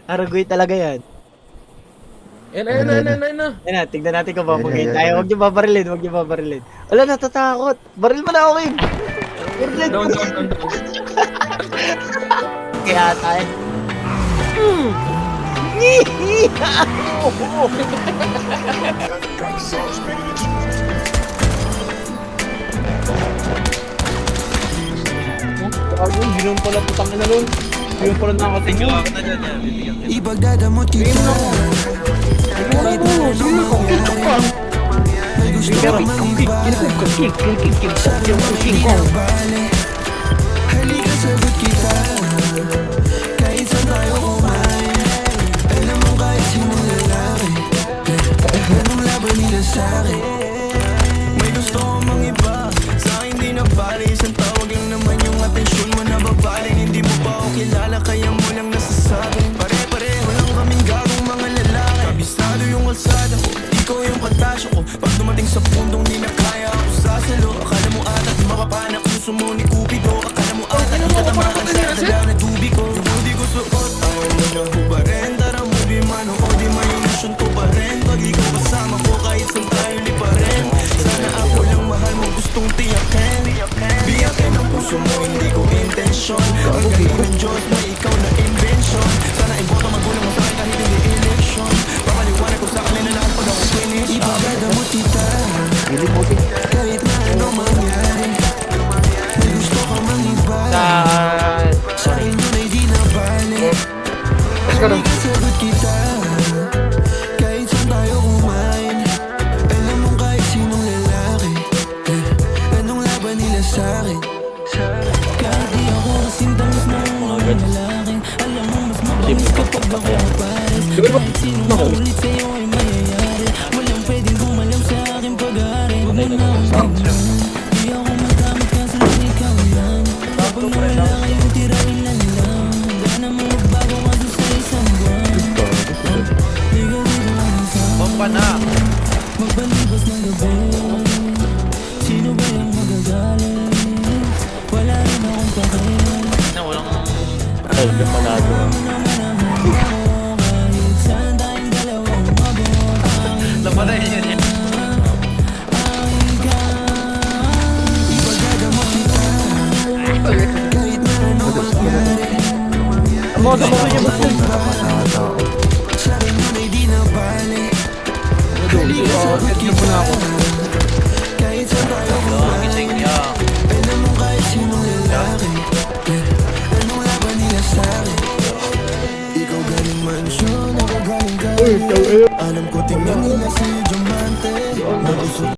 Aragoy talaga yan. Ayun na. Yan na, tignan natin kung babagay tayo. Huwag niyo babarilin. Wala, natatakot. Baril mo na ako, Kim. Baril. Down. Kaya tayo. Ako, ginom pala putang ina nun. Ginom pala nakakatingin. Ipagdadamot kita. Kahit na anong mangyari, may gusto ka mang iba. Sa'yo ang pinabali. Halika sagot kita. Kahit saan tayo kumain. Alam mo kahit sinong lalaki. Anong laban nila sa'kin? May gusto ko mang iba. Sa'kin di na bali. Isang tawag lang naman yung atensyon mo na babaling. Hindi mo pa ako kilala kaya mo lang nasasabi. Pare-pareho lang kaming gagong mga lalaki. Kabisado yung kalsada ko, ikaw yung katasyo ko. Pag dumating sa pundong di na kaya ako sasalo. Akala mo ata di mapapanak puso mo ni Cupido. Akala mo ata di tatamakan sa dalaw na tubig ko. Yung di ko suot, ayaw mo na hubarin. Tara mo di man o di mayunasyon ko pa rin. Pag ikaw kasama ko kahit saan tayo liparin. Sana ako lang mahal mo gustong tiyakin. Biyakin ang puso mo hindi ko intensyon. Ang galing ng Diyos na ikaw na invention. Sana iboto magulang mo sa'kin kahit hindi election. Papaliwanag ko sa kanila lahat pag ako finish. Ipagdadamot kita. Kahit na anong mangyari. May gusto ka mang iba. Sa'kin yun ay di na bali. Halika sagot kita. Kahit saan tayo kumain. Alam mo kahit sinong lalaki. Anong laban nila sa'kin? Kahit di ako kasing tamis na mga lalaki. Alam mo mas mabangis kapag ako pares. Kahit sinong makulit sa'yo ay mayayari. Walang pwedeng gumalang sa aking pag-aari. Huwag mo na akong tignan. Di ako magamit kasi lang ikaw yan. Kapag nawala kayong tirahin lang. Handa na mo magbago kaso sa isang buwan. Di ka dito ang isang magbalibas ng gabi. Sino ba yung magagalit? Wala rin akong pakialam. Ay, yung panado. Kahit saan tayong dalawang mabot. Labanan yun. Ipagdadamot kita. Kahit na anong mangyari. Amo niya ba? Sa'kin yun ay di na bali. Halika sagot kita. Kahit saan tayo kumain. Alam mo kahit sinong lalaki. Anong laban nila sa'kin? Ikaw galing mansyon, ako galing galing. Alam ko tingnan nila sa'yo